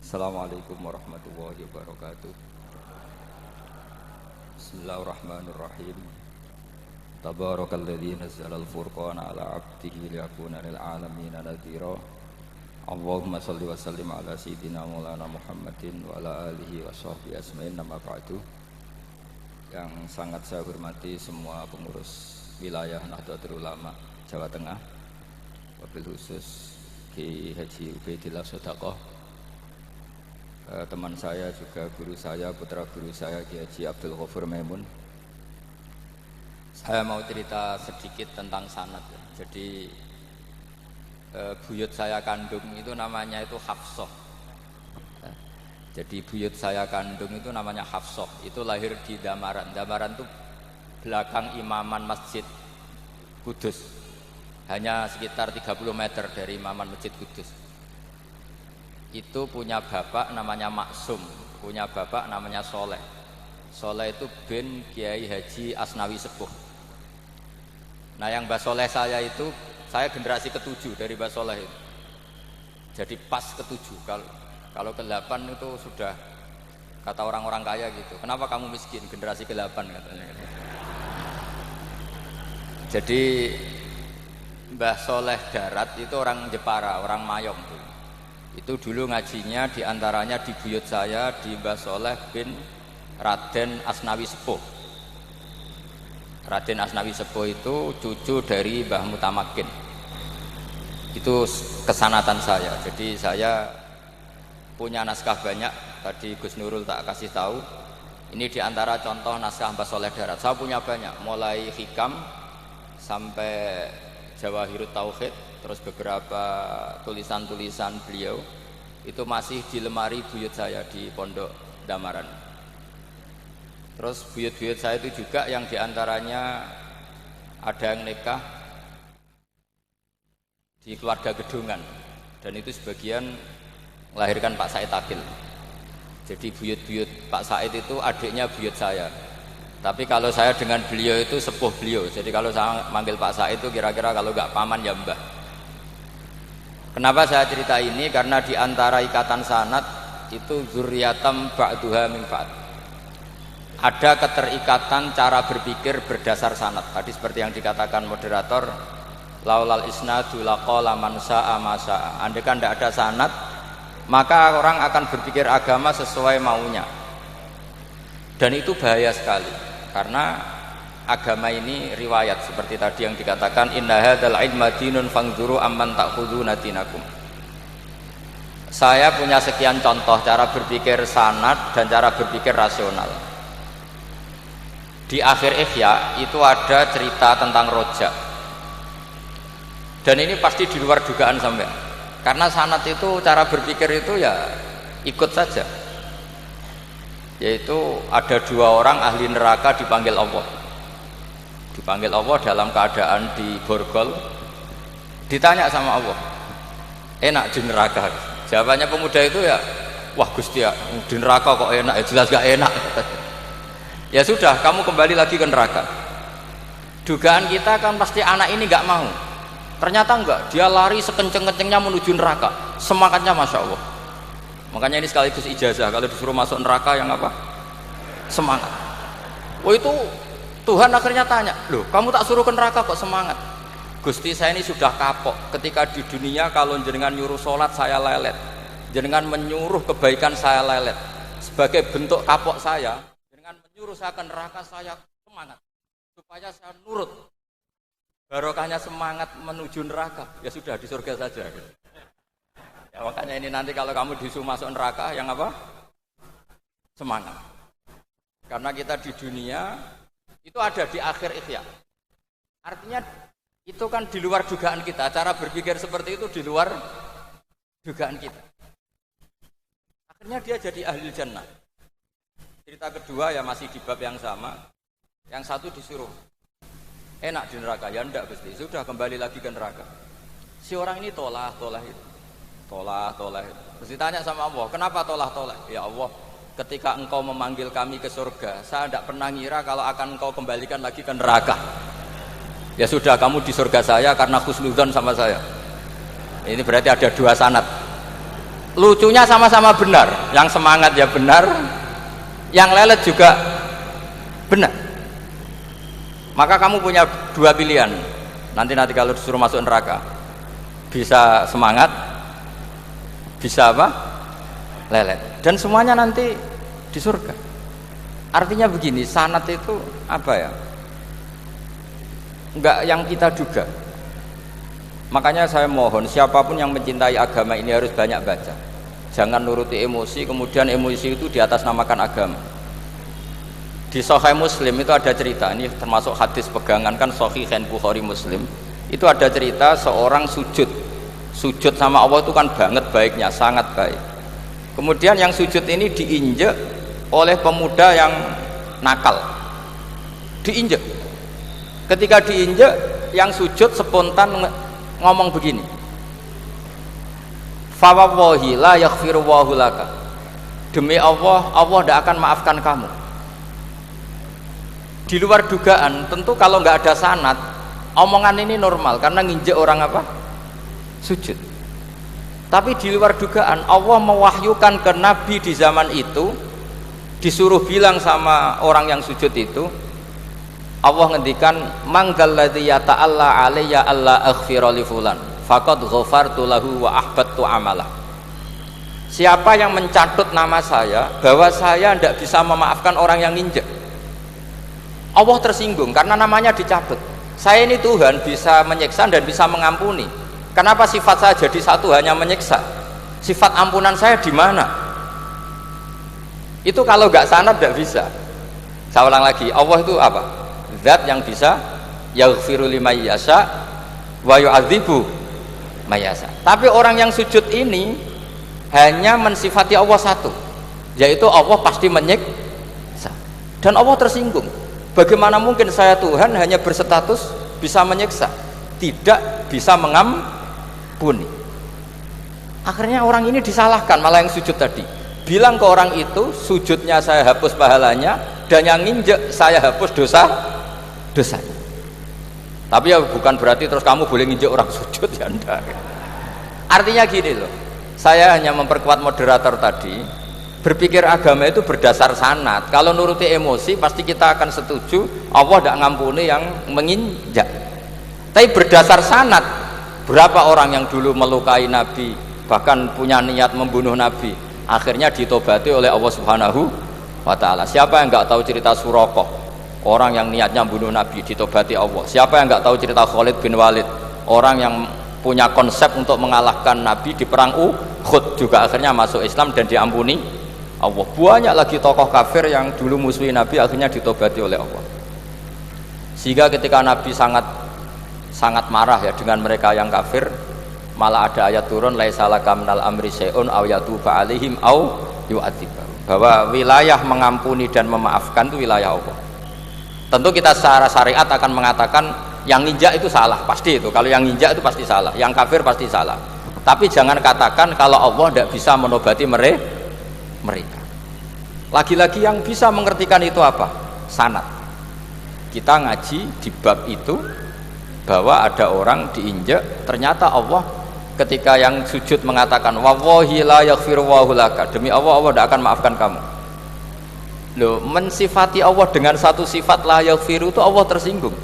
Assalamualaikum warahmatullahi wabarakatuh. Bismillahirrahmanirrahim. Tabarakalladzi nazzala al-furqana ala 'abdihi liyakuna lil 'alamin nadhira. Allahumma shalli wa sallim ala sayyidina Maulana Muhammadin wa ala alihi wa sahbihi ajmain. Nama ba'du. Yang sangat saya hormati semua pengurus wilayah Nahdlatul Ulama Jawa Tengah, wabil khusus Ki Haji Ubaidillah Sodaqoh, teman saya juga guru saya, putra guru saya Ki Haji Abdul Ghafur Maimun. Saya mau cerita sedikit tentang sanad. Jadi buyut saya kandung itu namanya itu Hafsah. Jadi buyut saya kandung itu namanya Hafsah. Itu lahir di Damaran. Damaran itu belakang imaman Masjid Kudus. Hanya sekitar 30 meter dari imaman Masjid Kudus. Itu punya bapak namanya Maksum, punya bapak namanya Soleh. Soleh itu bin Kiai Haji Asnawi Sepuh. Nah, yang Mbah Soleh saya itu, saya generasi ke-7 dari Mbah Soleh itu. Jadi pas ke-7. Kalau ke-8 itu sudah kata orang-orang kaya gitu. Kenapa kamu miskin? Generasi ke-8 katanya. Jadi Mbah Soleh Darat itu orang Jepara, orang Mayong tuh. Itu dulu ngajinya diantaranya di buyut saya di Mbah Soleh bin Raden Asnawi Sepuh. Raden Asnawi Sepuh itu cucu dari Mbah Mutamakin. Itu kesanatan saya. Jadi saya punya naskah banyak. Tadi Gus Nurul tak kasih tahu. Ini diantara contoh naskah Mbah Soleh Darat. Saya punya banyak, mulai hikam sampai Jawahirut Tauhid, terus beberapa tulisan-tulisan beliau itu masih di lemari buyut saya di Pondok Damaran. Terus buyut-buyut saya itu juga yang diantaranya ada yang nikah di keluarga Gedungan, dan itu sebagian melahirkan Pak Said Akil. Jadi buyut-buyut Pak Said itu adiknya buyut saya. Tapi kalau saya dengan beliau itu sepuh beliau. Jadi kalau saya manggil Pak Said itu kira-kira kalau nggak paman ya mbah. Kenapa saya cerita ini? Karena di antara ikatan sanad itu zurriyatam ba'duha min ba'd. Ada keterikatan cara berpikir berdasar sanad. Tadi seperti yang dikatakan moderator, laulal isnadu laqala man sa'a ma sa'a. Andai kan tidak ada sanad, maka orang akan berpikir agama sesuai maunya. Dan itu bahaya sekali. Karena agama ini riwayat seperti tadi yang dikatakan inna hadzal ilma dinun fangzuru amman ta'khuduna dinakum. Saya punya sekian contoh cara berpikir sanad dan cara berpikir rasional. Di akhir Ihya itu ada cerita tentang rojak. Dan ini pasti di luar dugaan sampean. Karena sanad itu cara berpikir itu ya ikut saja. Yaitu ada dua orang ahli neraka dipanggil Allah. Dipanggil Allah dalam keadaan di borgol. Ditanya sama Allah, enak di neraka? Jawabannya pemuda itu ya, wah Gusti ya, di neraka kok enak? Ya jelas gak enak. Ya sudah, kamu kembali lagi ke neraka. Dugaan kita kan pasti anak ini gak mau. Ternyata enggak, dia lari sekenceng-kencengnya menuju neraka. Semangatnya Masya Allah. Makanya ini sekaligus ijazah, kalau disuruh masuk neraka yang apa? Semangat. Oh itu Tuhan akhirnya tanya, loh kamu tak suruh ke neraka kok semangat? Gusti saya ini sudah kapok, ketika di dunia kalau jenengan nyuruh sholat saya lelet, jenengan menyuruh kebaikan saya lelet. Sebagai bentuk kapok saya, jenengan menyuruh saya ke neraka saya semangat, supaya saya nurut. Barokahnya semangat menuju neraka, ya sudah di surga saja. Ya, makanya ini nanti kalau kamu disuruh masuk neraka yang apa? Semangat. Karena kita di dunia itu ada di akhir Ihya. Artinya itu kan di luar dugaan kita. Cara berpikir seperti itu di luar dugaan kita. Akhirnya dia jadi ahli jannah. Cerita kedua ya masih di bab yang sama. Yang satu disuruh enak di neraka, ya enggak Gusti. Sudah kembali lagi ke neraka. Si orang ini tolah itu. Tolah. Terus ditanya sama Allah, kenapa tolah? Ya Allah, ketika engkau memanggil kami ke surga, saya tidak pernah ngira kalau akan engkau kembalikan lagi ke neraka. Ya sudah, kamu di surga saya karena husnudzon sama saya. Ini berarti ada dua sanad. Lucunya sama-sama benar, yang semangat ya benar, yang lelet juga benar. Maka kamu punya dua pilihan. Nanti kalau disuruh masuk neraka, bisa semangat, bisa apa? Lelet. Dan semuanya nanti di surga. Artinya begini, sanad itu apa ya? Enggak yang kita duga. Makanya saya mohon siapapun yang mencintai agama ini harus banyak baca. Jangan nuruti emosi, kemudian emosi itu di atas namakan agama. Di Sahih Muslim itu ada cerita, ini termasuk hadis pegangan kan Sahihain Bukhari Muslim. Itu ada cerita seorang sujud sama Allah itu kan banget baiknya, sangat baik. Kemudian yang sujud ini diinjek oleh pemuda yang nakal. Diinjek. Ketika diinjek, yang sujud spontan ngomong begini, fa wallahi la yaghfiru Allahu laka, demi Allah, Allah tidak akan maafkan kamu. Di luar dugaan, tentu kalau nggak ada sanad, omongan ini normal karena nginjek orang apa? Sujud. Tapi di luar dugaan, Allah mewahyukan ke Nabi di zaman itu, disuruh bilang sama orang yang sujud itu, Allah ngendikan, manggal ladzi yata'alla alayya alla aghfira li fulan faqad ghafartu lahu wa ahbattu amalah. Siapa yang mencatut nama saya bahwa saya tidak bisa memaafkan orang yang nginjek, Allah tersinggung karena namanya dicabut. Saya ini Tuhan bisa menyiksa dan bisa mengampuni. Kenapa sifat saya jadi satu hanya menyiksa? Sifat ampunan saya di mana? Itu kalau nggak sanad tidak bisa. Saya ulang lagi, Allah itu apa? Zat yang bisa yaghfiru liman yasha wa yu'adzibu may yasha. Tapi orang yang sujud ini hanya mensifati Allah satu, yaitu Allah pasti menyiksa. Dan Allah tersinggung. Bagaimana mungkin saya Tuhan hanya berstatus bisa menyiksa, tidak bisa mengampuni? Akhirnya orang ini disalahkan, malah yang sujud tadi bilang ke orang itu, sujudnya saya hapus pahalanya, dan yang nginjek saya hapus dosanya. Tapi ya bukan berarti terus kamu boleh nginjek orang sujud, ya enggak. Artinya gini loh, saya hanya memperkuat moderator tadi, berpikir agama itu berdasar sanad. Kalau nuruti emosi pasti kita akan setuju Allah tidak ngampuni yang menginjak. Tapi berdasar sanad, berapa orang yang dulu melukai Nabi, bahkan punya niat membunuh Nabi, akhirnya ditobati oleh Allah Subhanahu wa ta'ala. Siapa yang nggak tahu cerita Suraqah, orang yang niatnya membunuh Nabi, ditobati Allah. Siapa yang nggak tahu cerita Khalid bin Walid, orang yang punya konsep untuk mengalahkan Nabi di perang Uhud, juga akhirnya masuk Islam dan diampuni Allah. Banyak lagi tokoh kafir yang dulu musuhi Nabi akhirnya ditobati oleh Allah. Sehingga ketika Nabi sangat marah ya dengan mereka yang kafir, malah ada ayat turun laisa laka minal amri syai'un aw yatuba alaihim aw yu'adzibahum, bahwa wilayah mengampuni dan memaafkan itu wilayah Allah. Tentu kita secara syariat akan mengatakan yang nginjak itu salah, pasti itu. Kalau yang nginjak itu pasti salah, yang kafir pasti salah. Tapi jangan katakan kalau Allah tidak bisa menobati mereka. Lagi-lagi yang bisa mengertikan itu apa? Sanad. Kita ngaji di bab itu bahwa ada orang diinjak, ternyata Allah ketika yang sujud mengatakan wallahi la yaghfiru Allahu laka, demi Allah, Allah tidak akan maafkan kamu. Loh, mensifati Allah dengan satu sifat la yaghfiru itu Allah tersinggung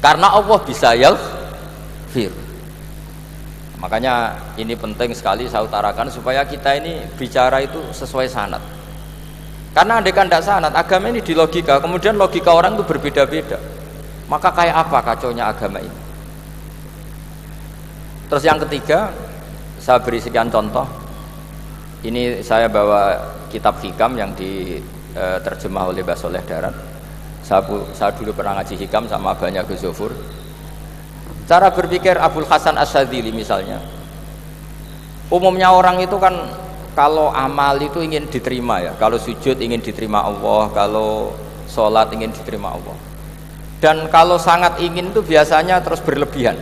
karena Allah bisa yaghfir. Makanya ini penting sekali saya utarakan supaya kita ini bicara itu sesuai sanad. Karena andaikan tidak sanad, agama ini di logika, kemudian logika orang itu berbeda-beda. Maka kayak apa kacaunya agama ini? Terus yang ketiga, saya beri sekian contoh. Ini saya bawa kitab hikam yang diterjemah oleh Mbah Soleh Darat. Saya dulu pernah ngaji hikam sama Abahnya Gus Zofur. Cara berpikir Abul Hasan Asyadzili misalnya, umumnya orang itu kan kalau amal itu ingin diterima ya, kalau sujud ingin diterima Allah, kalau sholat ingin diterima Allah, dan kalau sangat ingin itu biasanya terus berlebihan,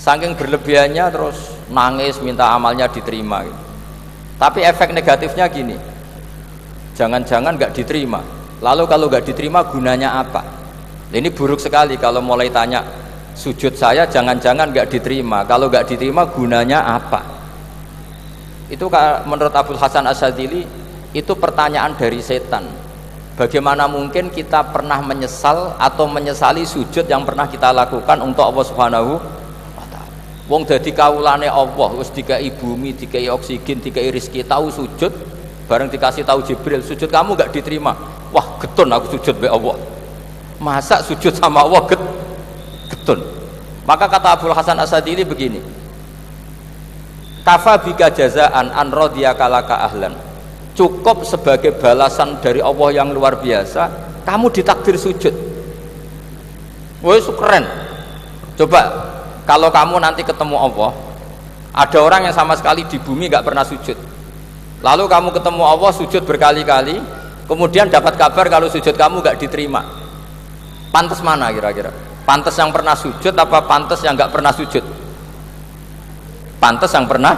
saking berlebihannya terus nangis minta amalnya diterima gitu. Tapi efek negatifnya gini, jangan-jangan nggak diterima, lalu kalau nggak diterima gunanya apa? Ini buruk sekali kalau mulai tanya sujud saya jangan-jangan nggak diterima. Kalau nggak diterima gunanya apa? Itu menurut Abul Hasan Asyadzili itu pertanyaan dari setan. Bagaimana mungkin kita pernah menyesal atau menyesali sujud yang pernah kita lakukan untuk Allah Subhanahu wa taala. Wong dadi kawulane Allah, wis dikai bumi, dikai oksigen, dikai rezeki, tahu sujud, bareng dikasih tahu Jibril, sujud kamu nggak diterima. Wah, getun aku sujud be Allah. Masa sujud sama Allah getun. Maka kata Abul Hasan Asyadzili begini, kafa bika jazaan an radiyaka laka ahlan, cukup sebagai balasan dari Allah yang luar biasa kamu ditakdir sujud. Woi, keren. Coba kalau kamu nanti ketemu Allah, ada orang yang sama sekali di bumi nggak pernah sujud, lalu kamu ketemu Allah sujud berkali-kali, kemudian dapat kabar kalau sujud kamu nggak diterima, pantas mana kira-kira? Pantas yang pernah sujud apa pantas yang nggak pernah sujud? Pantas yang pernah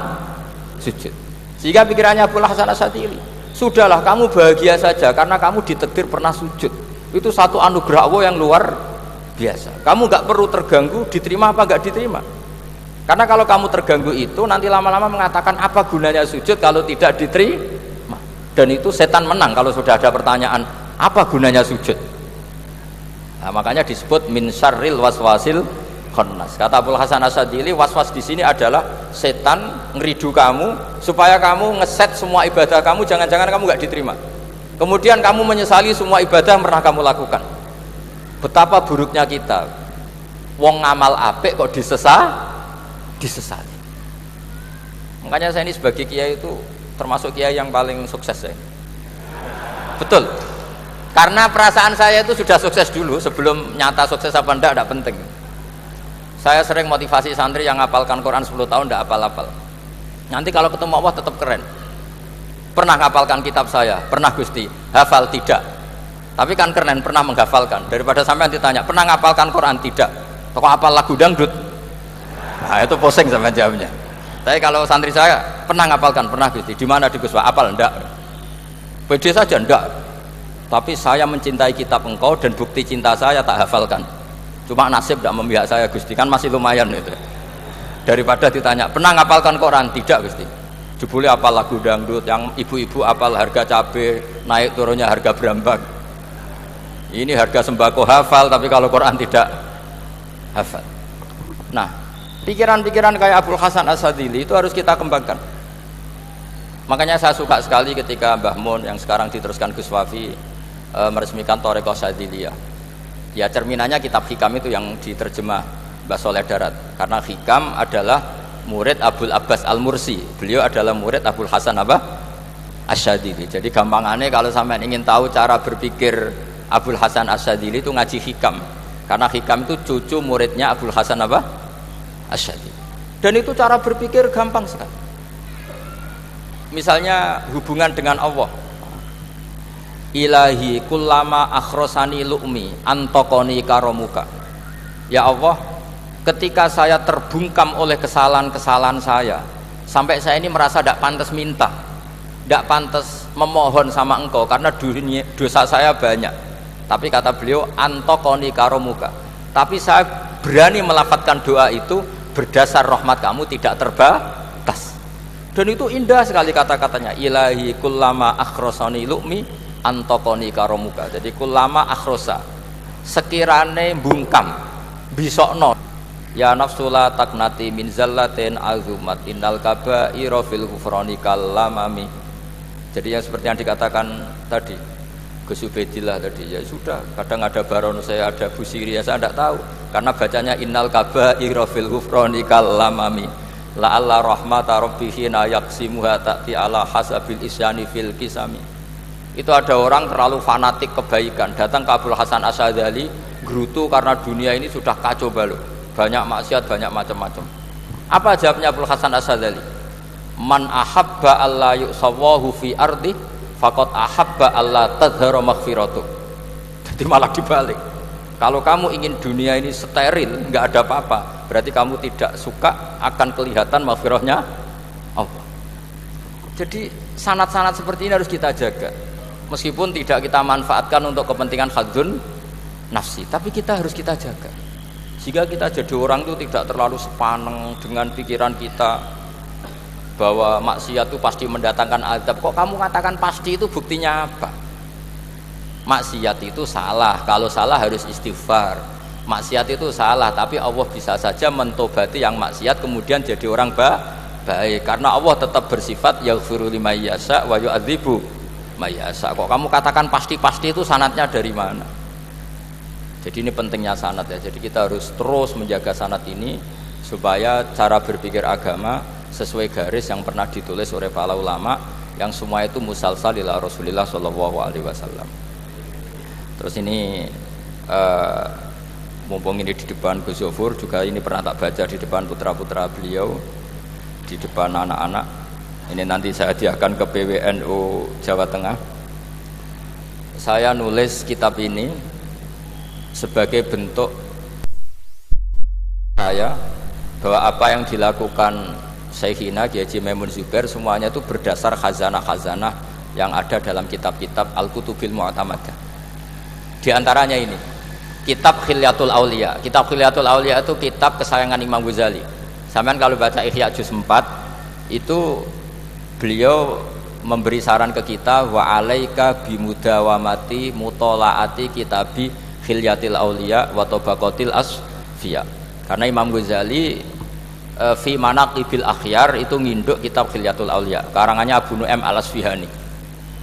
sujud. Sehingga pikirannya Abul Hasan Asyadzili, sudahlah kamu bahagia saja karena kamu ditakdir pernah sujud. Itu satu anugerah Allah yang luar biasa. Kamu nggak perlu terganggu diterima apa nggak diterima. Karena kalau kamu terganggu itu nanti lama-lama mengatakan apa gunanya sujud kalau tidak diterima. Dan itu setan menang kalau sudah ada pertanyaan apa gunanya sujud. Nah, makanya disebut min syarril waswasil khannas. Kata Abul Hasan Asyadzili, waswas di sini adalah setan ngeridu kamu supaya kamu ngeset semua ibadah kamu, jangan-jangan kamu nggak diterima. Kemudian kamu menyesali semua ibadah yang pernah kamu lakukan. Betapa buruknya kita, wong ngamal apik kok disesali. Makanya saya ini sebagai kiai itu termasuk kiai yang paling sukses saya. Betul. Karena perasaan saya itu sudah sukses dulu sebelum nyata sukses apa enggak penting. Saya sering motivasi santri yang ngapalkan Quran 10 tahun enggak hafal-hafal. Nanti kalau ketemu Allah tetap keren. Pernah ngapalkan kitab saya? Pernah Gusti. Hafal tidak. Tapi kan keren pernah menghafalkan. Daripada sampean ditanya, pernah ngapalkan Quran? Tidak. Kok hafal lagu dangdut? Nah, itu pusing sampean jawabnya. Tapi kalau santri saya, pernah ngapalkan? Pernah Gusti. Di mana di Guswa? Hafal enggak? Pede saja enggak. Tapi saya mencintai kitab engkau dan bukti cinta saya tak hafalkan. Cuma nasib tidak memihak saya Gusti, kan masih lumayan itu. Daripada ditanya, pernah ngapalkan Quran? Tidak Gusti. Jebule apal lagu dangdut, yang ibu-ibu apal harga cabai naik turunnya harga berambang. Ini harga sembako hafal, tapi kalau Quran tidak hafal. Nah, pikiran-pikiran kayak Abul Hasan Asyadzili itu harus kita kembangkan. Makanya saya suka sekali ketika Mbah Mun yang sekarang diteruskan Gus Wafi meresmikan Thariqah Syadziliyah. Ya cerminannya kitab Hikam itu yang diterjemah Mbah Soleh Darat. Karena Hikam adalah murid Abul Abbas Al-Mursi. Beliau adalah murid Abul Hasan Asyadzili. Jadi gampangannya kalau sampean ingin tahu cara berpikir Abul Hasan Asyadzili itu ngaji Hikam. Karena Hikam itu cucu muridnya Abul Hasan Asyadzili. Dan itu cara berpikir gampang sekali. Misalnya hubungan dengan Allah. Ilahi kullama akhrosani lu'mi antokoni karomuka. Ya Allah, ketika saya terbungkam oleh kesalahan-kesalahan saya, sampai saya ini merasa tidak pantas minta, tidak pantas memohon sama engkau karena dosa saya banyak. Tapi kata beliau, antokoni karomuka. Tapi saya berani melafadzkan doa itu berdasar rahmat kamu tidak terbatas. Dan itu indah sekali kata-katanya. Ilahi kullama akhrosani lu'mi antokoni karomuka. Jadi kullama akhrosa, sekirane bungkam bisokno ya nafsula taknati min zallatin azumat innal kaba'ira fil ghufrani kalamami. Jadi yang seperti yang dikatakan tadi Gus Ubaidillah tadi, ya sudah, kadang ada baron saya, ada Busiri, ya saya tidak tahu karena bacanya innal kaba'ira fil ghufrani kalamami la'alla rahmata rabbihi na yaqsimuha ta'ti ala hasabil isyani fil kisami. Itu ada orang terlalu fanatik kebaikan datang ke Abul Hasan Asyadzili gerutu karena dunia ini sudah kacau balau, banyak maksiat, banyak macam-macam. Apa jawabnya Abul Hasan Asyadzili? Man ahabba alla yusawahu fi ardi faqad ahabba alla tadhara maghfiratuh. Jadi malah dibalik. Kalau kamu ingin dunia ini steril, enggak ada apa-apa, berarti kamu tidak suka akan kelihatan maghfirahnya Allah. Jadi sanad-sanad seperti ini harus kita jaga. Meskipun tidak kita manfaatkan untuk kepentingan hadzun nafsi, tapi kita harus kita jaga Sehingga kita jadi orang itu tidak terlalu sepaneng dengan pikiran kita bahwa maksiat itu pasti mendatangkan azab. Kok kamu katakan pasti, itu buktinya apa? Maksiat itu salah, kalau salah harus istighfar. Maksiat itu salah, tapi Allah bisa saja mentobati yang maksiat kemudian jadi orang baik, karena Allah tetap bersifat yaghfiru liman yasha wa yu'adzibu may yasha. Kok kamu katakan pasti-pasti, itu sanadnya dari mana? Jadi ini pentingnya sanad ya. Jadi kita harus terus menjaga sanad ini supaya cara berpikir agama sesuai garis yang pernah ditulis oleh para ulama, yang semua itu musalsal ila Rasulillah sallallahu alaihi wasallam. Terus ini mumpung ini di depan Gus Zofur juga, ini pernah tak baca di depan putra-putra beliau, di depan anak-anak. Ini nanti saya hadiahkan ke PWNU Jawa Tengah. Saya nulis kitab ini sebagai bentuk saya bahwa apa yang dilakukan Syekhina Kiai Haji Maimun Zubair semuanya itu berdasar khazanah-khazanah yang ada dalam kitab-kitab Al-Kutubil Mu'tamadah. Di antaranya ini kitab Khilyatul Aulia. Kitab Khilyatul Aulia itu kitab kesayangan Imam Ghazali. Sampean kalau baca Ihya juz 4 itu beliau memberi saran ke kita, wa alaika bimudawamati mutolaati kitabi Khilyatil Aulia wa tabaqatil asfiya. Karena Imam Ghazali fi manaqibil akhyar itu nginduk kitab Khilyatul Aulia karangannya Abu Nu'aim Al-Asfihani.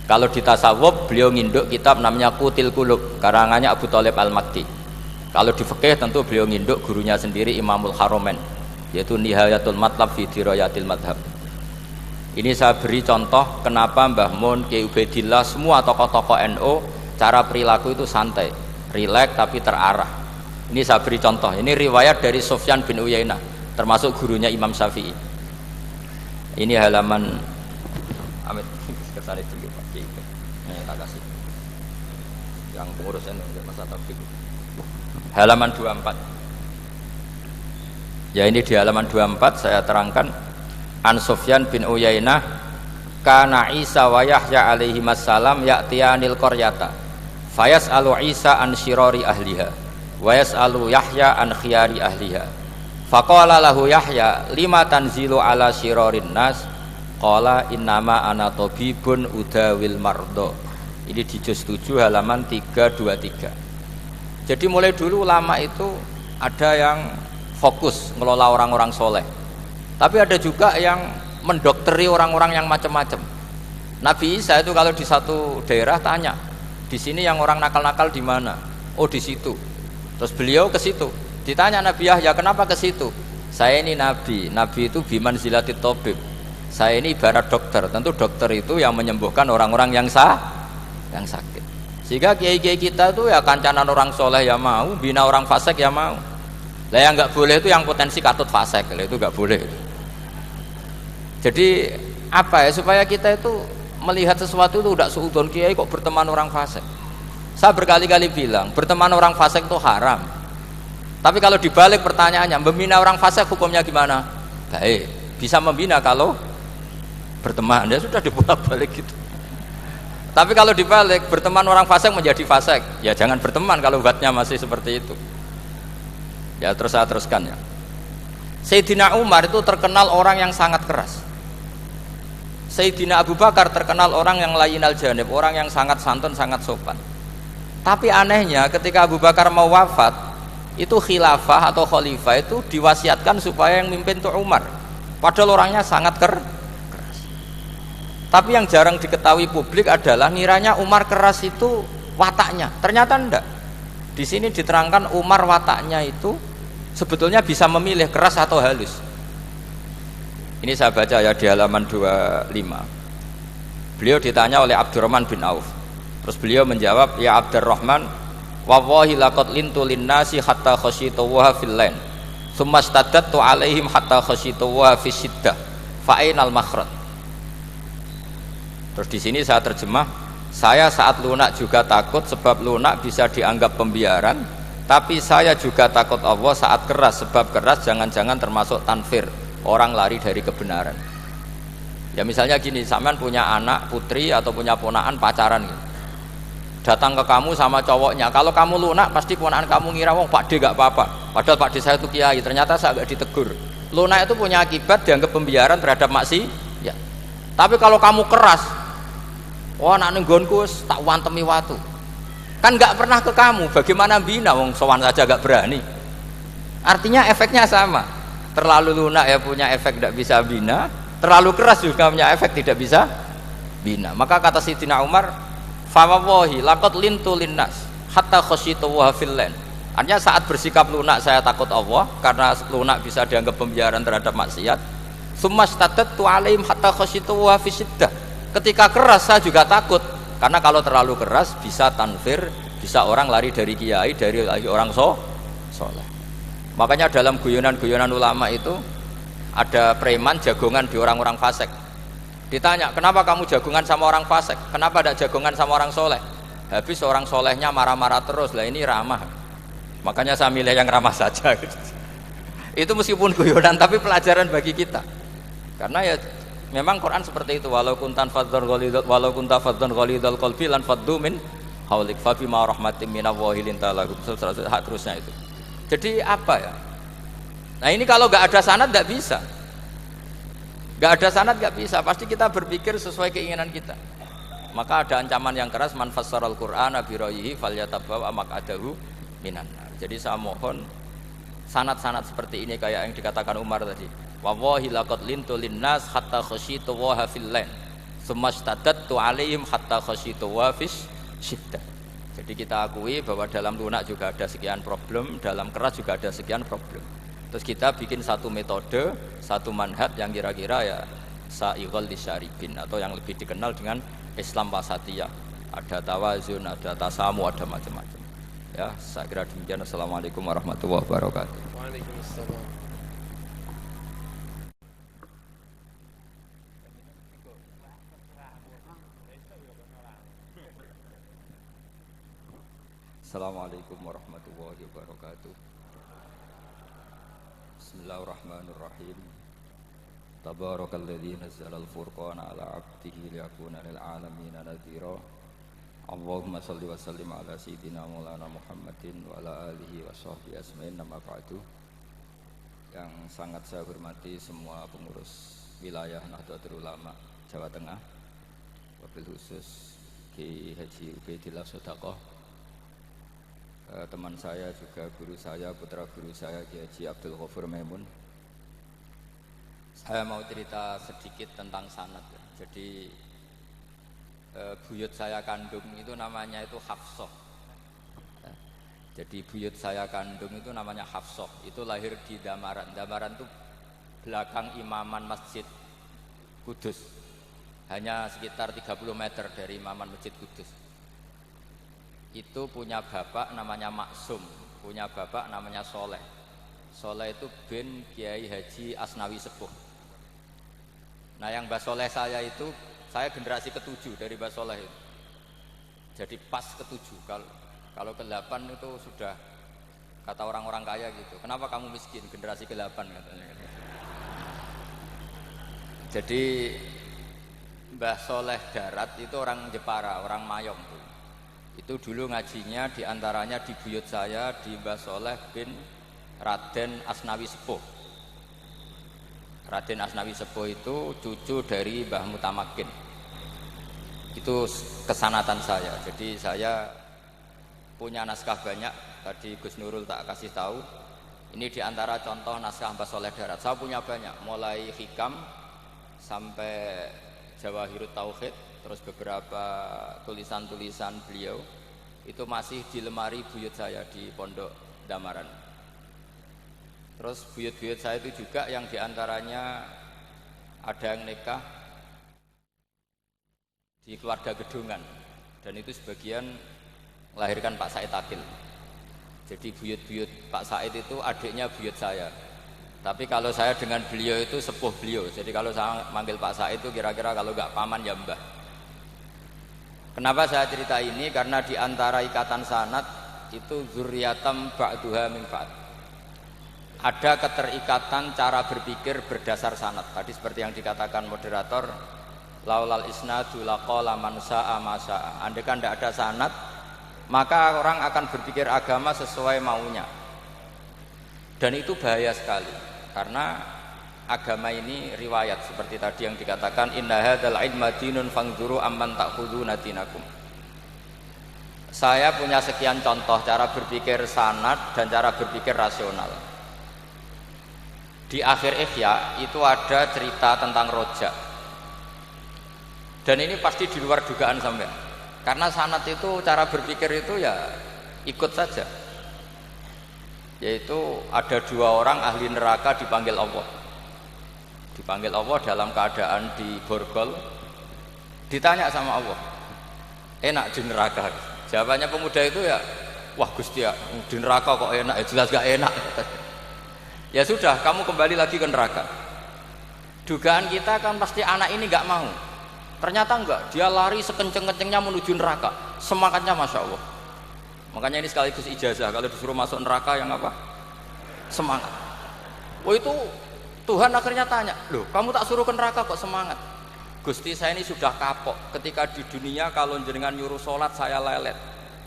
Kalau di tasawuf beliau nginduk kitab namanya Qutil Qulub karangannya Abu Thalib Al-Makki. Kalau di fikih tentu beliau nginduk gurunya sendiri Imamul Haromen, yaitu Nihayatul Matlab fi Dirayatil Madhab. Ini saya beri contoh kenapa Mbah Mun, Kiai Ubaidillah, semua tokoh-tokoh NU cara perilaku itu santai, rileks tapi terarah. Ini saya beri contoh. Ini riwayat dari Sufyan bin Uyainah, termasuk gurunya Imam Syafi'i. Ini halaman Amit kesana dulu Pak. Ini tak kasih. Yang pengurus NU masa Taufik. Halaman 24. Ya, ini di halaman 24 saya terangkan An Sufyan bin Uyainah kana Isa wa Yahya alaihi wassalam ya'tiyanil qaryata fayas'alu Isa an syirari ahliha wa yas'alu Yahya an khiyari ahliha. Faqala lahu Yahya lima tanzilu ala syirarin nas qala innama ana tabibun udawil mardo. Ini di juz 7 halaman 323. Jadi mulai dulu ulama itu ada yang fokus ngelola orang-orang soleh, tapi ada juga yang mendokteri orang-orang yang macam-macam. Nabi Isa itu kalau di satu daerah tanya, di sini yang orang nakal-nakal di mana? Oh di situ. Terus beliau ke situ. Ditanya Nabi Yahya, kenapa ke situ? Saya ini nabi. Nabi itu biman zilatit tabib. Saya ini ibarat dokter. Tentu dokter itu yang menyembuhkan orang-orang yang sakit. Sehingga kiai-kiai kita itu ya kancanan orang soleh ya mau, bina orang fasik ya mau. Lah yang nggak boleh itu yang potensi katut fasik, itu nggak boleh. Jadi apa ya, supaya kita itu melihat sesuatu itu tidak seudon kiai kok berteman orang fasik. Saya berkali-kali bilang berteman orang fasik itu haram. Tapi kalau dibalik pertanyaannya, membina orang fasik hukumnya gimana? Baik, bisa membina kalau berteman, ya sudah dibolak-balik gitu. Tapi kalau dibalik berteman orang fasik menjadi fasik, ya jangan berteman kalau buatnya masih seperti itu. Ya terus saya teruskan ya. Sayyidina Umar itu terkenal orang yang sangat keras. Sayyidina Abu Bakar terkenal orang yang layyinal janib, orang yang sangat santun, sangat sopan. Tapi anehnya ketika Abu Bakar mau wafat, itu khilafah atau khalifah itu diwasiatkan supaya yang mimpin itu Umar. Padahal orangnya sangat keras. Tapi yang jarang diketahui publik adalah ngiranya Umar keras itu wataknya. Ternyata enggak. Di sini diterangkan Umar wataknya itu sebetulnya bisa memilih keras atau halus. Ini saya baca ya di halaman 25. Beliau ditanya oleh Abdurrahman bin Auf. Terus beliau menjawab, ya Abdurrahman, wallahi laqad lintu linnasi hatta khasyituha fil lain. Tsumma staddattu alaihim hatta khasyituha fis siddah. Fa ainal makhraj. Terus di sini saya terjemah, saya saat lunak juga takut sebab lunak bisa dianggap pembiaran, tapi saya juga takut Allah saat keras sebab keras jangan-jangan termasuk tanfir, orang lari dari kebenaran. Ya misalnya gini, sampean punya anak putri atau punya ponakan pacaran gitu. Datang ke kamu sama cowoknya, kalau kamu lunak pasti ponakan kamu ngira wong Pak D gak apa-apa. Padahal Pak Desa itu kiai, ternyata saya agak ditegur. Lunak itu punya akibat dianggap pembiaran terhadap maksiat. Ya. Tapi kalau kamu keras, wah nak nenggonku tak wantemi watu. Kan nggak pernah ke kamu, bagaimana bina? Wong sowan saja gak berani. Artinya efeknya sama. Terlalu lunak ya punya efek tidak bisa bina, terlalu keras juga punya efek tidak bisa bina. Maka kata Sayyidina Umar, fa wallahi laqad lintu linnas hatta khasyitu wa fillan. Artinya saat bersikap lunak saya takut Allah karena lunak bisa dianggap pembiaran terhadap maksiat. Tsummastatadtu alaihim hatta khasyitu wa fisiddah. Ketika keras saya juga takut karena kalau terlalu keras bisa tanfir, bisa orang lari dari kiai, dari orang soleh. Makanya dalam guyonan-guyonan ulama itu ada preman jagongan di orang-orang fasik. Ditanya, kenapa kamu jagongan sama orang fasik? Kenapa tidak jagongan sama orang soleh? Habis orang solehnya marah-marah terus, lah ini ramah. Makanya saya milih yang ramah saja. Itu meskipun guyonan tapi pelajaran bagi kita. Karena ya memang Quran seperti itu. Walau kunta fadzan ghalidhal qalbi lan faddu min haulik fa bima rahmatin minallahi linta lahum. Terusnya itu. Jadi apa ya? Nah ini kalau nggak ada sanad nggak bisa. Nggak ada sanad nggak bisa. Pasti kita berpikir sesuai keinginan kita. Maka ada ancaman yang keras, man fassaral Qur'ana bi ra'yihi falyatabawwa maq'adahu minan nar. Jadi saya mohon sanad-sanad seperti ini kayak yang dikatakan Umar tadi. Wallahi laqad lintu linnas hatta khasyitu wa fil lain. Tsummastadattu alaihim hatta khasyitu wa fis syiddah. Jadi kita akui bahwa dalam lunak juga ada sekian problem, dalam keras juga ada sekian problem. Terus kita bikin satu metode, satu manhaj yang kira-kira ya sa'ighal lisyaribin atau yang lebih dikenal dengan Islam wasatiyah. Ada tawazun, ada tasamu, ada macam-macam. Ya, saya kira demikian. Assalamualaikum warahmatullahi wabarakatuh. Waalaikumsalam. Assalamualaikum warahmatullahi wabarakatuh. Bismillahirrahmanirrahim. Tabarakalladzi nazzala al-furqana ala 'abdihi liyakuna lil 'alamin nadhira. Allahumma shalli wa sallim ala sayyidina Maulana Muhammadin wa ala alihi wa sahbihi asma'in. Nama ba'du. Yang sangat saya hormati semua pengurus wilayah Nahdlatul Ulama Jawa Tengah, wabil khusus Ki Haji Ubaidillah Sodaqoh, teman saya juga guru saya, putra guru saya Ki Haji Abdul Ghafur Maimun. Saya mau cerita sedikit tentang sanad. Jadi buyut saya kandung itu namanya itu Hafsah. Jadi buyut saya kandung itu namanya Hafsah. Itu lahir di Damaran. Damaran itu belakang imaman Masjid Kudus. Hanya sekitar 30 meter dari imaman Masjid Kudus. Itu punya bapak namanya Maksum, punya bapak namanya Soleh. Soleh itu bin Kiai Haji Asnawi Sepuh. Nah yang Mbah Soleh saya itu, saya generasi ke-7 dari Mbah Soleh itu. Jadi pas ke-7. Kalau ke-8 itu sudah kata orang-orang kaya gitu. Kenapa kamu miskin? Generasi ke-8 katanya. Jadi Mbah Soleh Darat itu orang Jepara, orang Mayong tuh. Itu dulu ngajinya diantaranya di buyut saya di Mbah Soleh bin Raden Asnawi Sepuh. Raden Asnawi Sepuh itu cucu dari Mbah Mutamakin. Itu kesanatan saya. Jadi saya punya naskah banyak. Tadi Gus Nurul tak kasih tahu. Ini diantara contoh naskah Mbah Soleh Darat. Saya punya banyak, mulai Hikam sampai Jawahirut Tauhid, terus beberapa tulisan-tulisan beliau itu masih di lemari buyut saya di Pondok Damaran. Terus buyut-buyut saya itu juga yang diantaranya ada yang nikah di keluarga Gedungan, dan itu sebagian melahirkan Pak Said Akil. Jadi buyut-buyut Pak Said itu adiknya buyut saya. Tapi kalau saya dengan beliau itu sepuh beliau. Jadi kalau saya manggil Pak Said itu kira-kira kalau nggak paman ya mbah. Kenapa saya cerita ini? Karena di antara ikatan sanad itu zurriyatam ba'duha min ba'd. Ada keterikatan cara berpikir berdasar sanad. Tadi seperti yang dikatakan moderator, laulal isnadu laqala man sa'a ma sa'a. Andai kan tidak ada sanad, maka orang akan berpikir agama sesuai maunya. Dan itu bahaya sekali karena agama ini riwayat seperti tadi yang dikatakan inna hadzal ilma dinun fangzuru amman ta'khuduna dinakum. Saya punya sekian contoh cara berpikir sanad dan cara berpikir rasional. Di akhir Ihya itu ada cerita tentang rojak. Dan ini pasti di luar dugaan sampean. Karena sanad itu cara berpikir itu ya ikut saja. Yaitu ada dua orang ahli neraka dipanggil Allah. Dipanggil Allah dalam keadaan di borgol. Ditanya sama Allah, enak di neraka? Jawabannya pemuda itu ya, wah Gusti ya, di neraka kok enak? Ya jelas gak enak. Ya sudah, kamu kembali lagi ke neraka. Dugaan kita kan pasti anak ini gak mau. Ternyata enggak, dia lari sekenceng-kencengnya menuju neraka. Semangatnya Masya Allah. Makanya ini sekaligus ijazah, kalau disuruh masuk neraka yang apa? Semangat. Oh itu Tuhan akhirnya tanya, loh kamu tak suruh ke neraka kok semangat? Gusti saya ini sudah kapok ketika di dunia kalau jenengan nyuruh sholat saya lelet,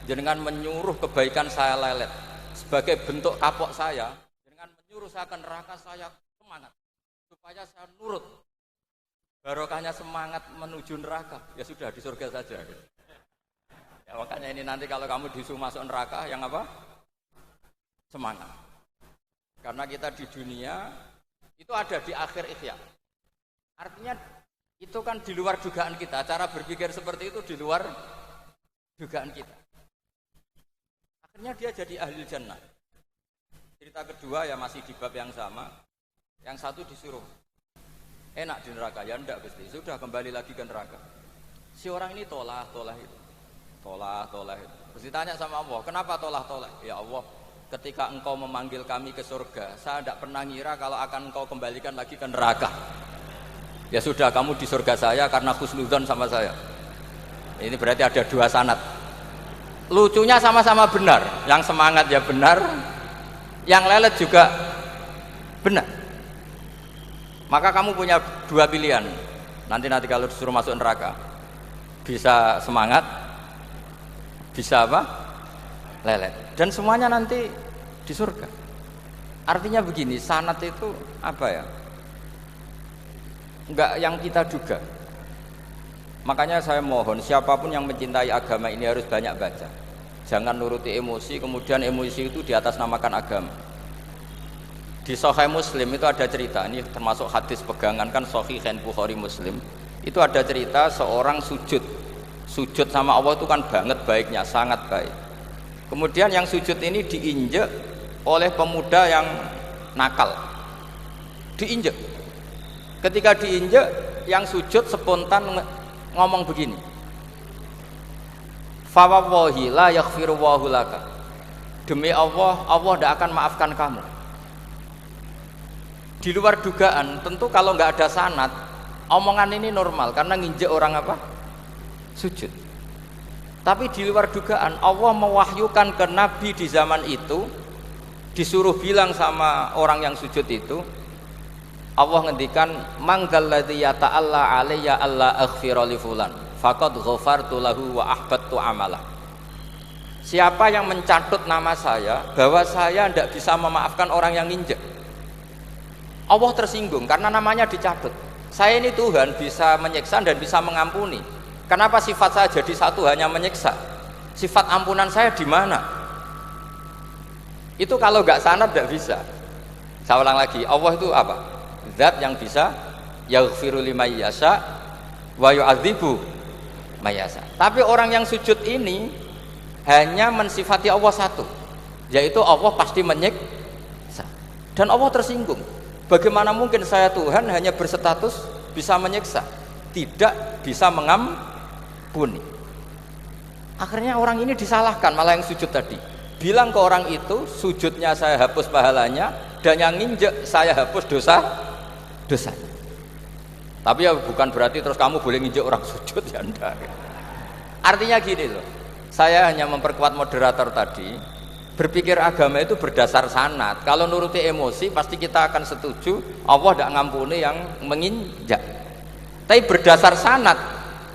jenengan menyuruh kebaikan saya lelet. Sebagai bentuk kapok saya, jenengan menyuruh saya ke neraka saya semangat supaya saya nurut. Barokahnya semangat menuju neraka, ya sudah di surga saja. Ya, makanya ini nanti kalau kamu disuruh masuk neraka yang apa? Semangat. Karena kita di dunia itu ada di akhir Ihya. Artinya itu kan di luar dugaan kita. Cara berpikir seperti itu di luar dugaan kita. Akhirnya dia jadi ahli jannah. Cerita kedua ya masih di bab yang sama. Yang satu disuruh enak di neraka, ya enggak Gusti. Sudah kembali lagi ke neraka. Si orang ini tolak itu. Terus ditanya sama Allah, kenapa tolak? Ya Allah, ketika engkau memanggil kami ke surga, saya tidak pernah ngira kalau akan engkau kembalikan lagi ke neraka. Ya sudah, kamu di surga saya karena husnudzon sama saya. Ini berarti ada dua sanad. Lucunya sama-sama benar. Yang semangat ya benar, yang lelet juga benar. Maka kamu punya dua pilihan. Nanti kalau disuruh masuk neraka, bisa semangat, bisa apa? Lelet. Dan semuanya nanti di surga. Artinya begini, sanad itu apa ya? Enggak yang kita duga. Makanya saya mohon siapapun yang mencintai agama ini harus banyak baca. Jangan nuruti emosi, kemudian emosi itu di atas namakan agama. Di Sahih Muslim itu ada cerita, ini termasuk hadis pegangan kan Sahihain Bukhari Muslim. Itu ada cerita seorang sujud sama Allah itu kan banget baiknya, sangat baik. Kemudian yang sujud ini diinjek oleh pemuda yang nakal. Diinjek. Ketika diinjek, yang sujud spontan ngomong begini. Fa wallahi la yaghfiru Allahu laka. Demi Allah, Allah tidak akan maafkan kamu. Di luar dugaan, tentu kalau nggak ada sanad, omongan ini normal karena nginjek orang apa? Sujud. Tapi di luar dugaan, Allah mewahyukan ke Nabi di zaman itu, disuruh bilang sama orang yang sujud itu, Allah ngendikan, manggalladzi yata'alla alayya alla aghfira li fulan, faqad ghafartu lahu wa ahbattu amalah. Siapa yang mencatut nama saya bahwa saya tidak bisa memaafkan orang yang nginjek, Allah tersinggung karena namanya dicatut. Saya ini Tuhan bisa menyiksa dan bisa mengampuni. Kenapa sifat saya jadi satu hanya menyiksa? Sifat ampunan saya di mana? Itu kalau nggak sanad tidak bisa. Saya ulang lagi, Allah itu apa? Zat yang bisa yaghfiru liman yasha wa yu'adzibu may yasha. Tapi orang yang sujud ini hanya mensifati Allah satu, yaitu Allah pasti menyiksa. Dan Allah tersinggung. Bagaimana mungkin saya Tuhan hanya berstatus bisa menyiksa, tidak bisa mengampuni. Akhirnya orang ini disalahkan, malah yang sujud tadi bilang ke orang itu, sujudnya saya hapus pahalanya, dan yang nginjek saya hapus dosanya. Tapi ya bukan berarti terus kamu boleh nginjek orang sujud, ya enggak. Artinya gini loh, saya hanya memperkuat moderator tadi. Berpikir agama itu berdasar sanad. Kalau nuruti emosi pasti kita akan setuju Allah tidak ngampuni yang menginjak. Tapi berdasar sanad,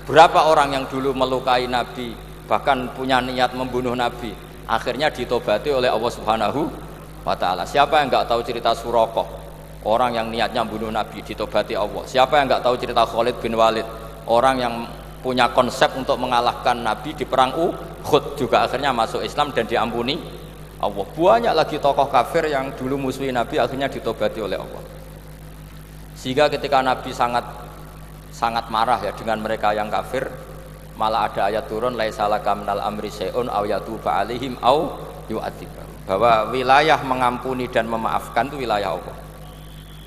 berapa orang yang dulu melukai Nabi, bahkan punya niat membunuh Nabi, akhirnya ditobati oleh Allah Subhanahu wa ta'ala. Siapa yang enggak tahu cerita Suraqah, orang yang niatnya bunuh Nabi ditobati Allah? Siapa yang enggak tahu cerita Khalid bin Walid, orang yang punya konsep untuk mengalahkan Nabi di perang Uhud juga akhirnya masuk Islam dan diampuni Allah. Banyak lagi tokoh kafir yang dulu musuhi Nabi akhirnya ditobati oleh Allah. Sehingga ketika Nabi sangat marah ya dengan mereka yang kafir, malah ada ayat turun laisa laka minal amri syai'un aw yatuba alaihim aw yu'adzibahum, bahwa wilayah mengampuni dan memaafkan itu wilayah Allah.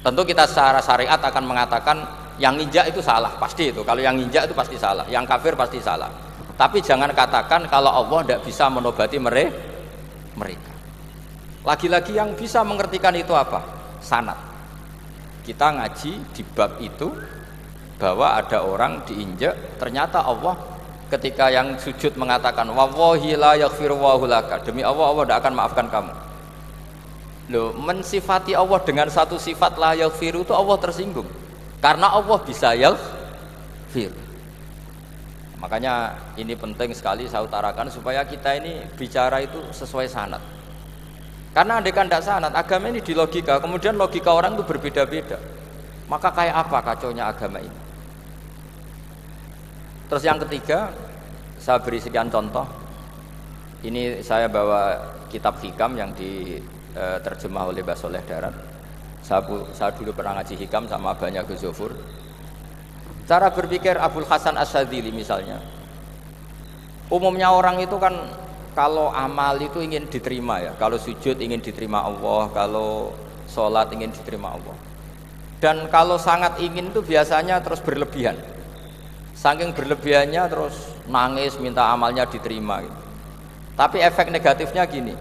Tentu kita secara syariat akan mengatakan yang nginjak itu salah, pasti itu. Kalau yang nginjak itu pasti salah, yang kafir pasti salah. Tapi jangan katakan kalau Allah tidak bisa menobati mereka. Lagi-lagi yang bisa mengertikan itu apa? Sanad. Kita ngaji di bab itu bahwa ada orang diinjak, ternyata Allah ketika yang sujud mengatakan wallahi la yaghfiru wallahu laka, demi Allah Allah tidak akan maafkan kamu. Loh, mensifati Allah dengan satu sifat la yaghfiru itu Allah tersinggung. Karena Allah bisa yaghfir. Makanya ini penting sekali saya utarakan supaya kita ini bicara itu sesuai sanad. Karena andai kan tidak sanad, agama ini di logika, kemudian logika orang itu berbeda-beda. Maka kayak apa kacaunya agama ini? Terus yang ketiga, saya beri sekian contoh. Ini saya bawa kitab Hikam yang diterjemah oleh Mbah Soleh Darat. Saya dulu pernah ngaji Hikam sama banyak Gus Zofur. Cara berpikir Abul Hasan Asyadzili misalnya. Umumnya orang itu kan kalau amal itu ingin diterima ya, kalau sujud ingin diterima Allah, kalau sholat ingin diterima Allah. Dan kalau sangat ingin itu biasanya terus berlebihan. Saking berlebihannya terus nangis minta amalnya diterima gitu. Tapi efek negatifnya gini,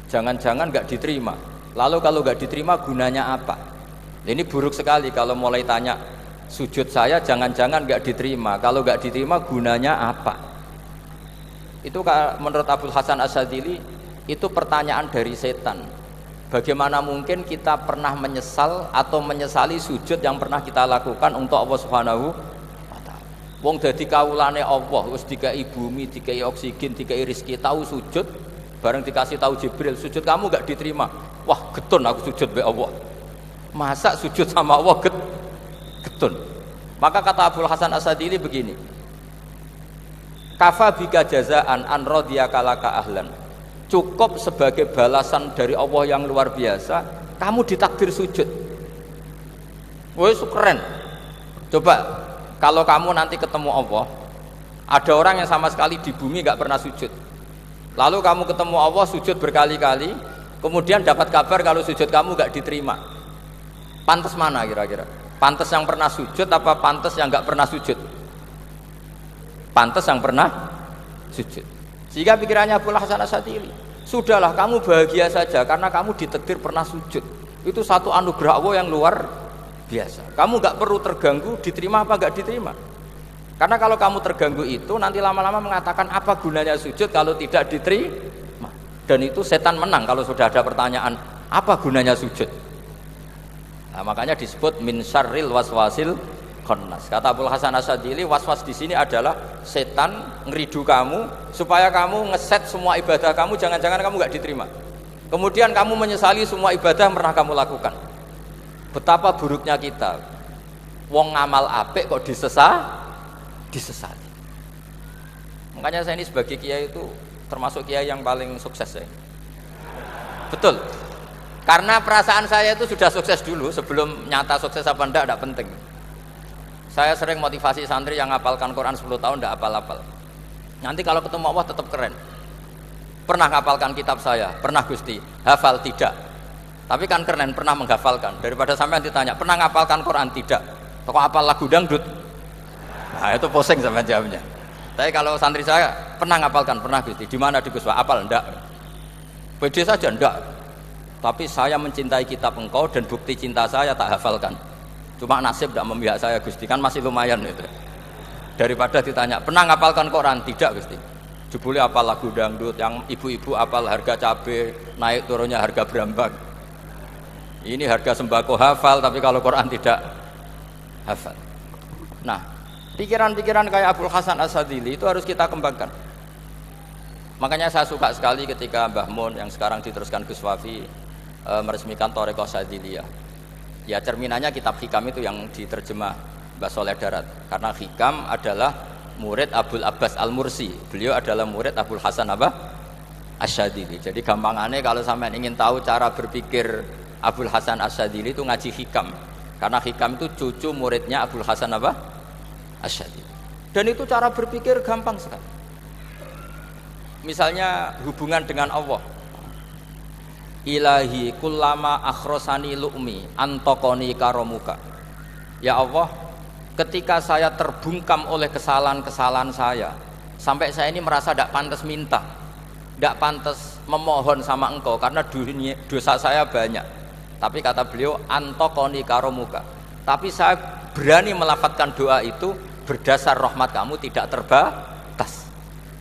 jangan-jangan nggak diterima. Lalu kalau nggak diterima gunanya apa? Ini buruk sekali kalau mulai tanya sujud saya jangan-jangan nggak diterima. Kalau nggak diterima gunanya apa? Itu menurut Abul Hasan Asyadzili itu pertanyaan dari setan. Bagaimana mungkin kita pernah menyesal atau menyesali sujud yang pernah kita lakukan untuk Allah Subhanahu wa taala. Wong dadi kawulane Allah, wis dikai bumi, dikai oksigen, dikai rezeki, tahu sujud, bareng dikasih tahu Jibril, sujud kamu enggak diterima. Wah, getun aku sujud be Allah. Masa sujud sama Allah getun. Maka kata Abul Hasan Asyadzili begini, kafa bika jazaan an radiyaka laka ahlan. Cukup sebagai balasan dari Allah yang luar biasa, kamu ditakdir sujud. Woi, keren. Coba kalau kamu nanti ketemu Allah, ada orang yang sama sekali di bumi nggak pernah sujud. Lalu kamu ketemu Allah sujud berkali-kali, kemudian dapat kabar kalau sujud kamu nggak diterima. Pantas mana kira-kira? Pantas yang pernah sujud apa pantas yang nggak pernah sujud? Pantas yang pernah sujud. Sehingga pikirannya Abul Hasan Asyadzili, sudahlah kamu bahagia saja karena kamu ditakdir pernah sujud. Itu satu anugerah Allah yang luar biasa. Kamu nggak perlu terganggu diterima apa nggak diterima. Karena kalau kamu terganggu itu nanti lama-lama mengatakan apa gunanya sujud kalau tidak diterima. Dan itu setan menang kalau sudah ada pertanyaan apa gunanya sujud. Nah, makanya disebut min syarril waswasil khannas. Kata Abul Hasan Asyadzili, waswas di sini adalah setan ngeridu kamu supaya kamu ngeset semua ibadah kamu, jangan-jangan kamu nggak diterima. Kemudian kamu menyesali semua ibadah yang pernah kamu lakukan. Betapa buruknya kita. Wong ngamal apik kok disesali. Makanya saya ini sebagai kiai itu termasuk kiai yang paling sukses saya. Betul. Karena perasaan saya itu sudah sukses dulu sebelum nyata sukses apa enggak penting. Saya sering motivasi santri yang ngapalkan Quran 10 tahun tidak hafal-hafal. Nanti kalau ketemu Allah tetap keren. Pernah ngapalkan kitab saya? Pernah Gusti. Hafal? Tidak. Tapi kan keren, pernah menghafalkan. Daripada sampai ditanya, pernah ngapalkan Quran? Tidak. Kok hafal lagu dangdut? Nah itu pusing sama jawabnya. Tapi kalau santri saya, pernah ngapalkan? Pernah Gusti. Di mana di Gus? Hafal? Enggak. Pede saja? Enggak. Tapi saya mencintai kitab engkau dan bukti cinta saya tak hafalkan. Cuma nasib tidak memihak saya Gusti, kan masih lumayan itu. Daripada ditanya, pernah ngapalkan Quran? Tidak Gusti. Jebule apal lagu dangdut, yang ibu-ibu apal harga cabai naik turunnya harga berambang. Ini harga sembako hafal, tapi kalau Quran tidak hafal. Nah, pikiran-pikiran kayak Abul Hasan Asyadzili itu harus kita kembangkan. Makanya saya suka sekali ketika Mbah Mun yang sekarang diteruskan Gus Wafi meresmikan Thariqah Syadziliyah. Ya cerminannya kitab Hikam itu yang diterjemah Mbah Soleh Darat. Karena Hikam adalah murid Abul Abbas Al-Mursi. Beliau adalah murid Abul Hasan Asy-Syadzili. Jadi gampangannya kalau sampean ingin tahu cara berpikir Abul Hasan Asy-Syadzili itu ngaji Hikam. Karena Hikam itu cucu muridnya Abul Hasan Asy-Syadzili. Dan itu cara berpikir gampang sekali. Misalnya hubungan dengan Allah. Ilahi kullama akhrosani lu'mi antokoni karomuka. Ya Allah, ketika saya terbungkam oleh kesalahan-kesalahan saya, sampai saya ini merasa tidak pantas minta, tidak pantas memohon sama engkau karena dosa saya banyak. Tapi kata beliau antokoni karomuka. Tapi saya berani melafadzkan doa itu berdasar rahmat kamu tidak terbatas.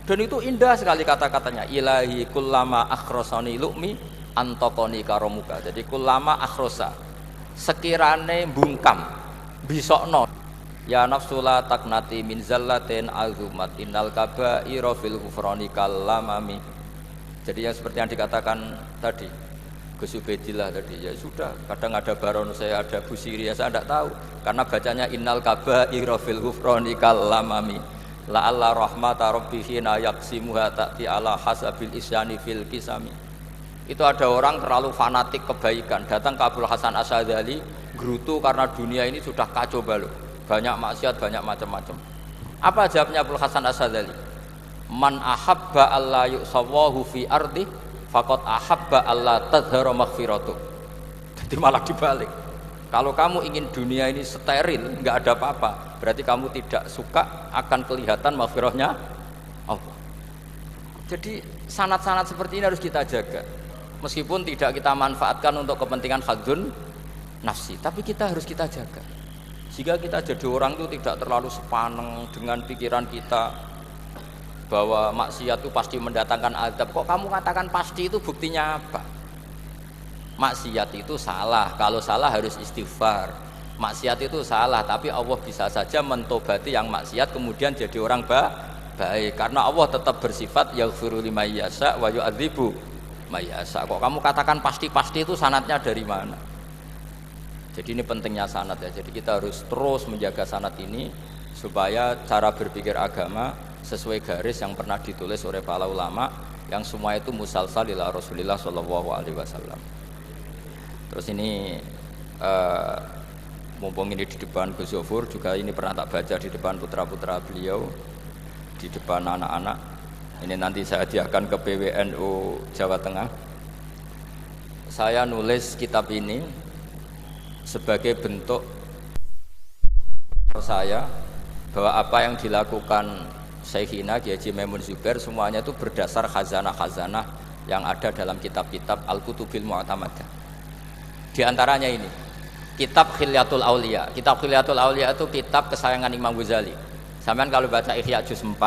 Dan itu indah sekali kata-katanya. Ilahi kullama akhrosani lu'mi antokoni karomuka. Jadi kullama akhrosa sekirane bungkam bisokno ya nafsula taknati min zallatin azumat innal kaba'ira fil ghufrani kallamami. Jadi yang seperti yang dikatakan tadi Gus Ubaidillah tadi, ya sudah, kadang ada Baron saya, ada Busiri, ya saya tidak tahu karena bacanya innal kaba'ira fil ghufrani kallamami la'alla rahmata rabbihina yaqsimuha ta'ti ala hasabil isyani fil kisami. Itu ada orang terlalu fanatik kebaikan datang ke Abul Hasan Asy-Syadzili gerutu karena dunia ini sudah kacau balau, banyak maksiat, banyak macam-macam. Apa jawabnya Abul Hasan Asy-Syadzili? Man ahabba alla yusawahu fi ardi faqad ahabba alla tadhhara maghfiratuh. Jadi malah dibalik. Kalau kamu ingin dunia ini steril, enggak ada apa-apa, berarti kamu tidak suka akan kelihatan maghfirahnya Allah. Jadi sanad-sanad seperti ini harus kita jaga. Meskipun tidak kita manfaatkan untuk kepentingan hadzun nafsi, tapi kita harus kita jaga. Jika kita jadi orang itu tidak terlalu sepaneng dengan pikiran kita bahwa maksiat itu pasti mendatangkan azab. Kok kamu katakan pasti, itu buktinya apa? Maksiat itu salah, kalau salah harus istighfar. Maksiat itu salah, tapi Allah bisa saja mentobati yang maksiat kemudian jadi orang baik. Karena Allah tetap bersifat yaghfiru liman yasha wa yu'adzibu may yasha. Kok kamu katakan pasti-pasti, itu sanadnya dari mana? Jadi ini pentingnya sanad ya. Jadi kita harus terus menjaga sanad ini supaya cara berpikir agama sesuai garis yang pernah ditulis oleh para ulama yang semua itu musalsal ila Rasulillah sallallahu alaihi wasallam. Terus ini mumpung ini di depan Gus Zofur juga ini pernah tak baca di depan putra-putra beliau, di depan anak-anak. Ini nanti saya hadiahkan ke PWNU Jawa Tengah. Saya nulis kitab ini sebagai bentuk saya bahwa apa yang dilakukan Syekhina Kiai Haji Maimun Zubair semuanya itu berdasar khazanah-khazanah yang ada dalam kitab-kitab Al-Kutubil Mu'tamadah. Di antaranya ini kitab Khilyatul Auliya. Kitab Khilyatul Auliya itu kitab kesayangan Imam Ghazali. Sampean kalau baca Ihya juz 4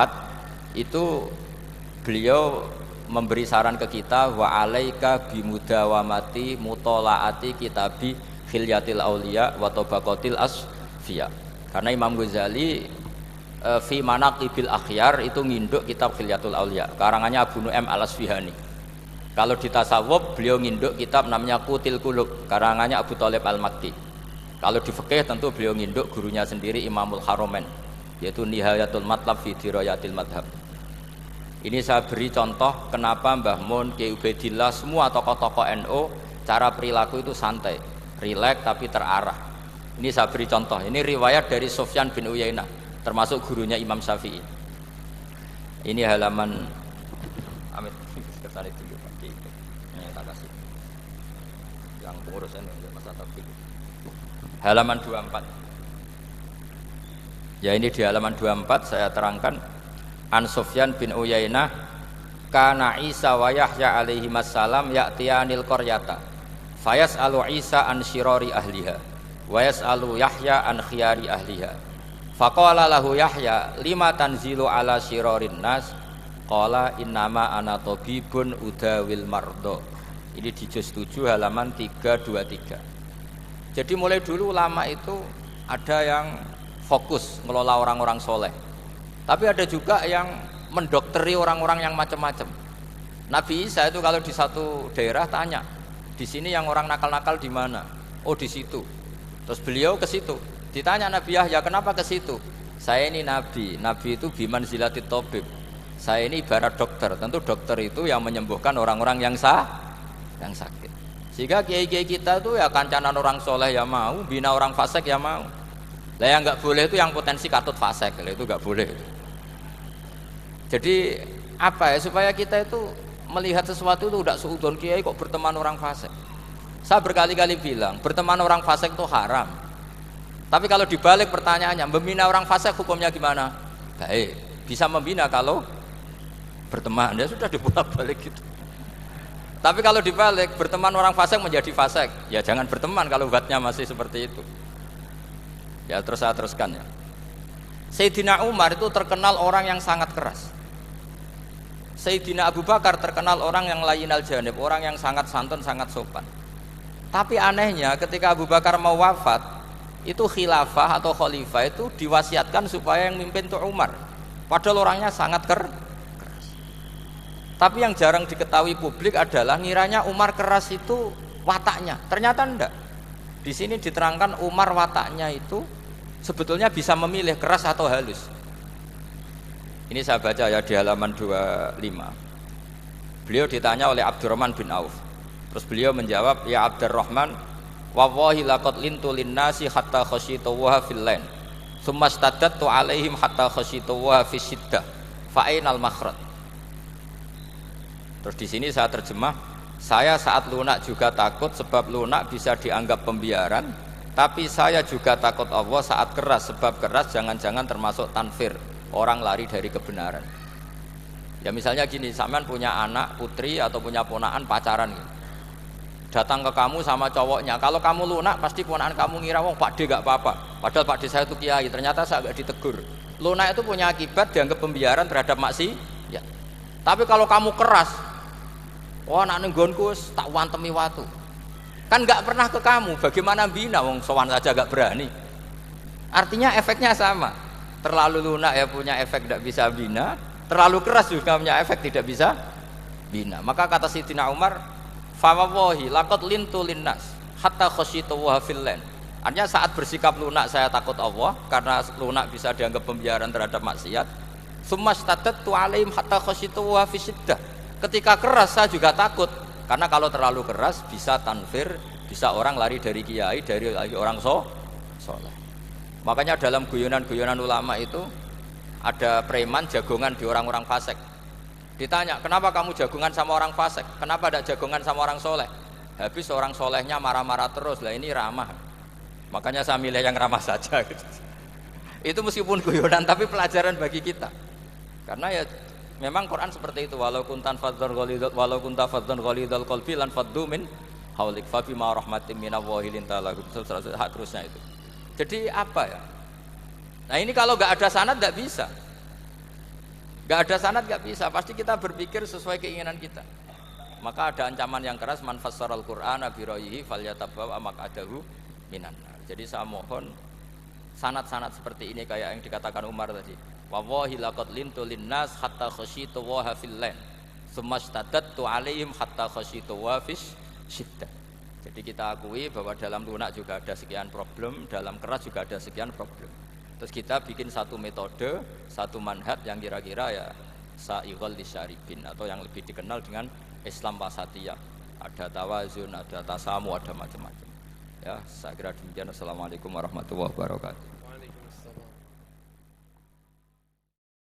itu beliau memberi saran ke kita wa alaika bimudawamati mutolaati kitabi Khilyatil Auliya wa Tabaqatil Asfiya. Karena Imam Ghazali fi manaqibil akhyar itu nginduk kitab Khilyatul Auliya karangannya Abu Nu'aim Al-Asfihani. Kalau di tasawuf beliau nginduk kitab namanya Qutil Qulub karangannya Abu Thalib Al-Makki. Kalau di fikih tentu beliau nginduk gurunya sendiri Imamul Haramain yaitu Nihayatul Matlab fi Dirayatil Madhab. Ini saya beri contoh kenapa Mbah Mun, Kiai Ubaidillah, semua tokoh-tokoh NU cara perilaku itu santai, rileks tapi terarah. Ini saya beri contoh. Ini riwayat dari Sufyan bin Uyainah termasuk gurunya Imam Syafi'i. Ini halaman Amin sekretari dulu Pak. Ini tak kasih. Yang pengurus ini Mas Taufik. Halaman 24. Ya ini di halaman 24 saya terangkan An Sufyan bin Uyainah kana Isa wa Yahya alaihi wassalam ya'tiyanil qaryata fayas'alu Isa an syirari ahliha wa yas'alu Yahya an khiyari ahliha. Faqala lahu Yahya lima tanzilu ala syirarin nas qala innama ana tabibun udawil mardo. Ini di juz 7 halaman 323. Jadi mulai dulu ulama itu ada yang fokus ngelola orang-orang soleh, tapi ada juga yang mendokteri orang-orang yang macam-macam. Nabi Isa itu kalau di satu daerah tanya, di sini yang orang nakal-nakal di mana? Oh di situ. Terus beliau ke situ. Ditanya Nabi Yahya, kenapa ke situ? Saya ini nabi. Nabi itu biman zilatit tobib. Saya ini ibarat dokter. Tentu dokter itu yang menyembuhkan orang-orang yang sakit. Sehingga kiai-kiai kita itu ya kancanan orang soleh ya mau, bina orang fasik ya mau. Lah yang nggak boleh itu yang potensi katut fasik, itu nggak boleh. Jadi apa ya, supaya kita itu melihat sesuatu itu tidak seudon kiai kok berteman orang fasik. Saya berkali-kali bilang berteman orang fasik itu haram. Tapi kalau dibalik pertanyaannya, membina orang fasik hukumnya gimana? Baik, bisa membina kalau berteman, ya sudah dibolak-balik gitu. Tapi kalau dibalik berteman orang fasik menjadi fasik, ya jangan berteman kalau obatnya masih seperti itu. Ya terus saya teruskan ya. Sayyidina Umar itu terkenal orang yang sangat keras. Sayyidina Abu Bakar terkenal orang yang layinal janib, orang yang sangat santun, sangat sopan. Tapi anehnya ketika Abu Bakar mau wafat, itu khilafah atau khalifah itu diwasiatkan supaya yang mimpin itu Umar. Padahal orangnya sangat keras. Tapi yang jarang diketahui publik adalah ngiranya Umar keras itu wataknya. Ternyata enggak. Di sini diterangkan Umar wataknya itu sebetulnya bisa memilih keras atau halus. Ini saya baca ya di halaman 25. Beliau ditanya oleh Abdurrahman bin Auf. Terus beliau menjawab, ya Abdurrahman, wallahi laqad lintu linnasi hatta khasyitu wa fil lain. Tsumma staddattu alaihim hatta khasyitu wa fi syiddah. Fa ainal makhraj. Terus di sini saya terjemah, saya saat lunak juga takut sebab lunak bisa dianggap pembiaran, tapi saya juga takut Allah saat keras sebab keras jangan-jangan termasuk tanfir, orang lari dari kebenaran. Ya misalnya gini, sampean punya anak putri atau punya ponakan pacaran gitu. Datang ke kamu sama cowoknya, kalau kamu lunak pasti ponakan kamu ngira wong Pak D gak apa-apa, padahal Pak D saya itu kiai, ternyata saya gak ditegur. Lunak itu punya akibat dianggap pembiaran terhadap maksiat. Ya. Tapi kalau kamu keras, wah anak nenggonku tak wantemi watu, kan nggak pernah ke kamu, bagaimana bina wong sowan saja nggak berani. Artinya efeknya sama, terlalu lunak ya punya efek tidak bisa bina, terlalu keras juga punya efek tidak bisa bina. Maka kata Sayyidina Umar, fa wallahi laqad lintu linnas hatta khasyitu wa fil lain. Artinya saat bersikap lunak saya takut Allah karena lunak bisa dianggap pembiaran terhadap maksiat. Tsumma staddattu alaihim hatta khasyitu wa fi syiddah. Ketika keras saya juga takut, karena kalau terlalu keras bisa tanfir, bisa orang lari dari kiai, dari orang soleh. Makanya dalam guyonan-guyonan ulama itu ada preman jagongan di orang-orang fasik. Ditanya, kenapa kamu jagongan sama orang fasik? Kenapa tidak jagongan sama orang soleh? Habis orang solehnya marah-marah terus, lah ini ramah. Makanya saya milih yang ramah saja. Itu meskipun guyonan tapi pelajaran bagi kita. Karena ya memang Quran seperti itu, walau kunta fadzan ghalidhal qalbi lan faddu min haulik fa bima rahmatin minallahi linta lahum, terusnya itu. Jadi apa ya? Nah ini kalau nggak ada sanad nggak bisa. Nggak ada sanad nggak bisa, pasti kita berpikir sesuai keinginan kita. Maka ada ancaman yang keras, man fassaral Qur'ana bi ra'yihi falyatabwa maq'adahu minan nar. Jadi saya mohon sanad-sanad seperti ini kayak yang dikatakan Umar tadi. Wallahi laqad lintu linnas hatta khasyitu wa fil lain. Tsumma staddattu alaihim hatta khasyitu wa fis syiddah. Jadi kita akui bahwa dalam lunak juga ada sekian problem, dalam keras juga ada sekian problem. Terus kita bikin satu metode, satu manhaj yang kira-kira ya sa'ighal lisyaribin, atau yang lebih dikenal dengan Islam wasatiyah. Ada tawazun, ada tasamu, ada macam-macam. Ya, saya kira demikian. Assalamualaikum warahmatullahi wabarakatuh.